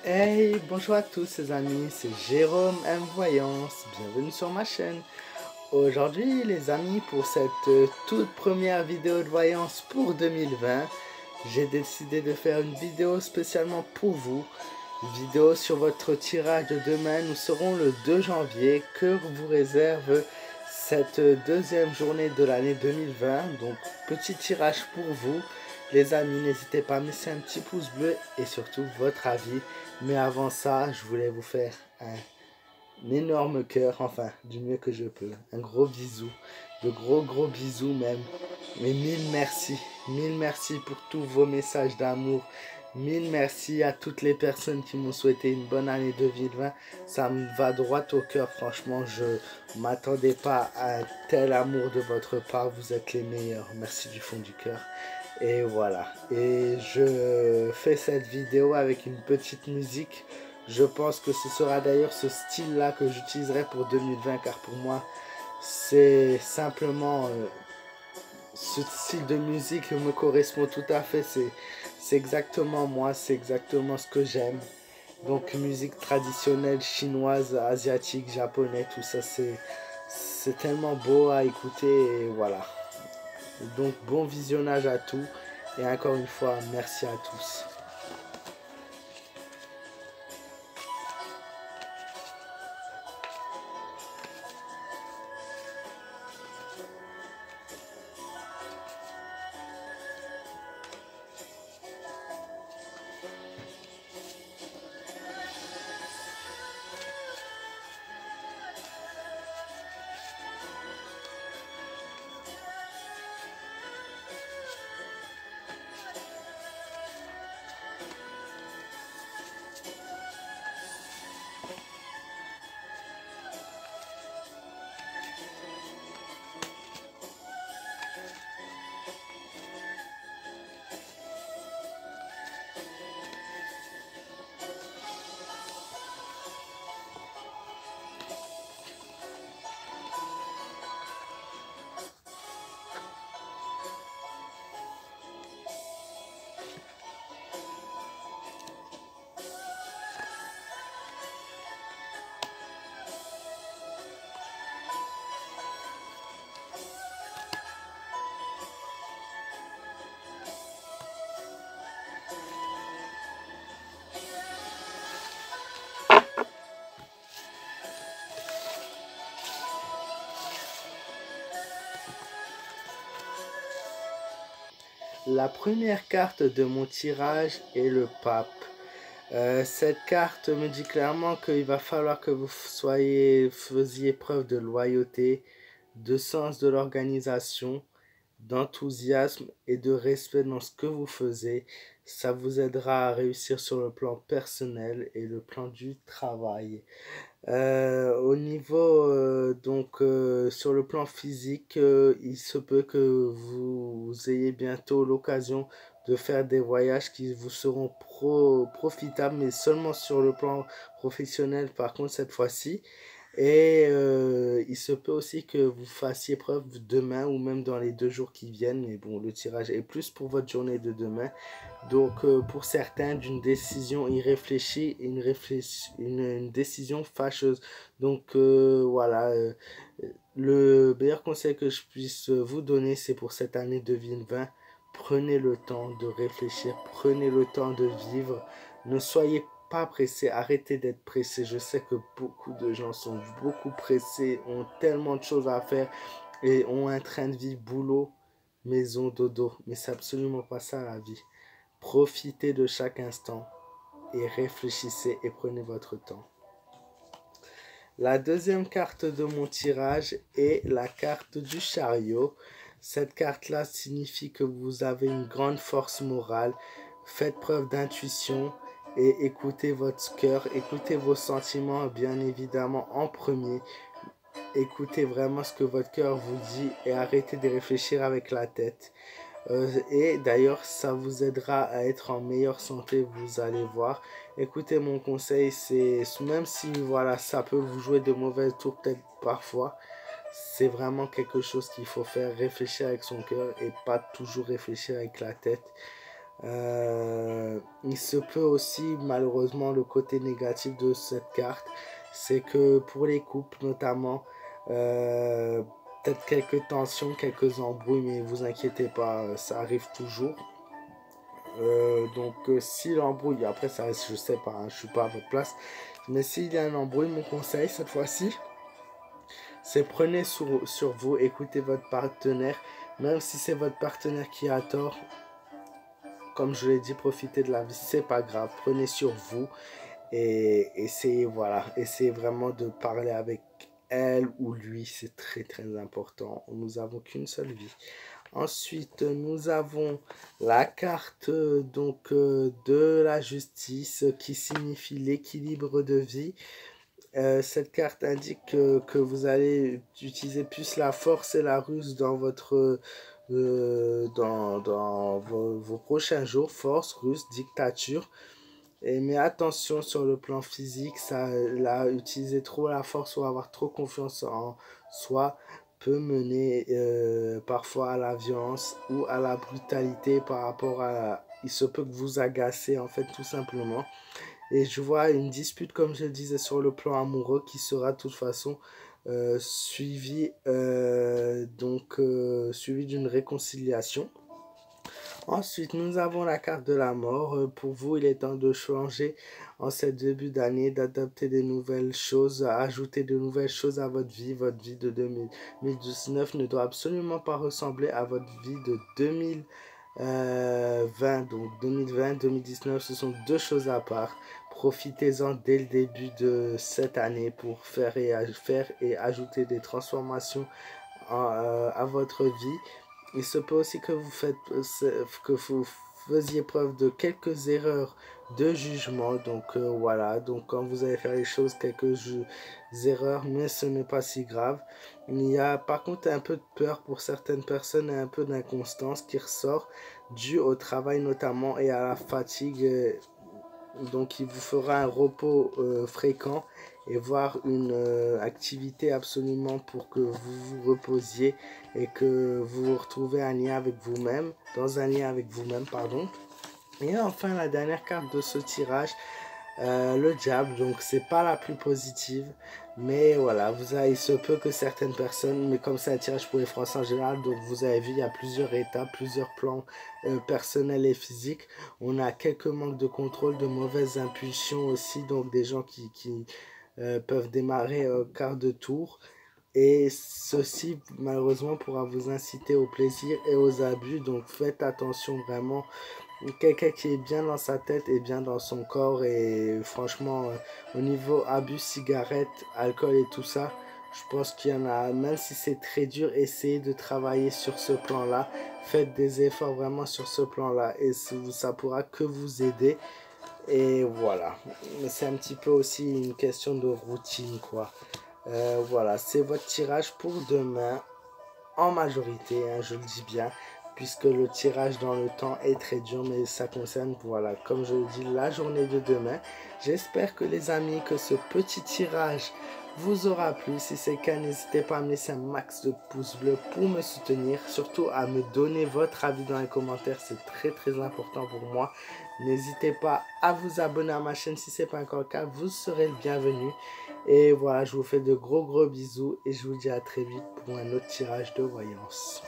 Hey, bonjour à tous les amis, c'est Jérôme M Voyance, bienvenue sur ma chaîne. Aujourd'hui les amis, pour cette toute première vidéo de voyance pour 2020, j'ai décidé de faire une vidéo spécialement pour vous. Une vidéo sur votre tirage de demain. Nous serons le 2 janvier, que vous réserve cette deuxième journée de l'année 2020. Donc petit tirage pour vous. Les amis, n'hésitez pas à me laisser un petit pouce bleu et surtout votre avis. Mais avant ça, je voulais vous faire un énorme cœur, enfin, du mieux que je peux. Un gros bisou, de gros bisous même. Mais mille merci pour tous vos messages d'amour. Mille merci à toutes les personnes qui m'ont souhaité une bonne année 2020. Ça me va droit au cœur, franchement, je m'attendais pas à un tel amour de votre part. Vous êtes les meilleurs. Merci du fond du cœur. Et voilà. Et je fais cette vidéo avec une petite musique. Je pense que ce sera d'ailleurs ce style-là que j'utiliserai pour 2020, car pour moi, c'est simplement ce style de musique me correspond tout à fait. C'est exactement moi, c'est exactement ce que j'aime. Donc musique traditionnelle chinoise, asiatique, japonais, tout ça, c'est tellement beau à écouter et voilà. Donc bon visionnage à tous et encore une fois merci à tous. La première carte de mon tirage est le pape. Cette carte me dit clairement qu'il va falloir que vous faisiez preuve de loyauté, de sens de l'organisation, d'enthousiasme et de respect dans ce que vous faisiez. Ça vous aidera à réussir sur le plan personnel et le plan du travail. Au niveau, sur le plan physique, il se peut que vous ayez bientôt l'occasion de faire des voyages qui vous seront profitables, mais seulement sur le plan professionnel, par contre, cette fois-ci. Et il se peut aussi que vous fassiez preuve demain ou même dans les 2 jours qui viennent. Mais bon, le tirage est plus pour votre journée de demain. Donc pour certains, d'une décision irréfléchie, une décision fâcheuse. Donc voilà, le meilleur conseil que je puisse vous donner, c'est pour cette année 2020. Prenez le temps de réfléchir, prenez le temps de vivre. Ne soyez pas pressé, arrêtez d'être pressé. Je sais que beaucoup de gens sont beaucoup pressés, ont tellement de choses à faire et ont un train de vie boulot, maison, dodo. Mais c'est absolument pas ça la vie. Profitez de chaque instant et réfléchissez et prenez votre temps. La deuxième carte de mon tirage est la carte du chariot. Cette carte-là signifie que vous avez une grande force morale. Faites preuve d'intuition et écoutez votre cœur, écoutez vos sentiments bien évidemment en premier. Écoutez vraiment ce que votre cœur vous dit et arrêtez de réfléchir avec la tête. Et d'ailleurs, ça vous aidera à être en meilleure santé, vous allez voir. Écoutez mon conseil, c'est même si voilà, ça peut vous jouer de mauvais tours peut-être parfois, c'est vraiment quelque chose qu'il faut faire, réfléchir avec son cœur et pas toujours réfléchir avec la tête. Il se peut aussi, malheureusement, le côté négatif de cette carte, c'est que pour les couples notamment, peut-être quelques tensions, quelques embrouilles, mais vous inquiétez pas, ça arrive toujours. Si l'embrouille, après ça reste, je sais pas, hein, je suis pas à votre place, mais s'il y a un embrouille, mon conseil cette fois-ci, c'est prenez sur vous, écoutez votre partenaire, même si c'est votre partenaire qui a tort, comme je l'ai dit, profitez de la vie, c'est pas grave, prenez sur vous et essayez, voilà, essayez vraiment de parler avec elle ou lui, c'est très très important, nous avons qu'une seule vie. Ensuite, nous avons la carte de la justice qui signifie l'équilibre de vie. Cette carte indique que vous allez utiliser plus la force et la ruse dans votre dans vos prochains jours, force, ruse, dictature. Mais attention sur le plan physique, ça, là, utiliser trop la force ou avoir trop confiance en soi peut mener parfois à la violence ou à la brutalité par rapport à... Il se peut que vous agacez en fait tout simplement. Et je vois une dispute, comme je le disais, sur le plan amoureux qui sera de toute façon suivie suivi d'une réconciliation. Ensuite, nous avons la carte de la mort. Pour vous, il est temps de changer en ce début d'année, d'adopter des nouvelles choses, ajouter de nouvelles choses à votre vie. Votre vie de 2019 ne doit absolument pas ressembler à votre vie de 2020. Donc 2020, 2019, ce sont deux choses à part. Profitez-en dès le début de cette année pour faire et ajouter des transformations à votre vie. Il se peut aussi que que vous faisiez preuve de quelques erreurs de jugement. Voilà, donc quand vous allez faire les choses, quelques erreurs, mais ce n'est pas si grave. Il y a par contre un peu de peur pour certaines personnes et un peu d'inconstance qui ressort dû au travail notamment et à la fatigue. Donc il vous fera un repos fréquent et voir une activité absolument pour que vous vous reposiez et que vous vous retrouvez un lien avec vous-même, dans un lien avec vous-même, pardon. Et enfin la dernière carte de ce tirage, le diable, donc c'est pas la plus positive, mais voilà, il se peut que certaines personnes, mais comme c'est un tirage pour les Français en général, donc vous avez vu, il y a plusieurs étapes, plusieurs plans personnels et physiques. On a quelques manques de contrôle, de mauvaises impulsions aussi, donc des gens qui peuvent démarrer au quart de tour. Et ceci, malheureusement, pourra vous inciter au plaisir et aux abus, donc faites attention vraiment. Quelqu'un qui est bien dans sa tête et bien dans son corps et franchement au niveau abus, cigarettes, alcool et tout ça, je pense qu'il y en a, même si c'est très dur, essayez de travailler sur ce plan là, faites des efforts vraiment sur ce plan là et ça pourra que vous aider. Et voilà, c'est un petit peu aussi une question de routine quoi. Voilà, c'est votre tirage pour demain en majorité, hein, je le dis bien, puisque le tirage dans le temps est très dur, mais ça concerne, voilà, comme je le dis, la journée de demain. J'espère que les amis, que ce petit tirage vous aura plu. Si c'est le cas, n'hésitez pas à me laisser un max de pouces bleus pour me soutenir, surtout à me donner votre avis dans les commentaires, c'est très très important pour moi. N'hésitez pas à vous abonner à ma chaîne si ce n'est pas encore le cas, vous serez le bienvenu. Et voilà, je vous fais de gros bisous et je vous dis à très vite pour un autre tirage de voyance.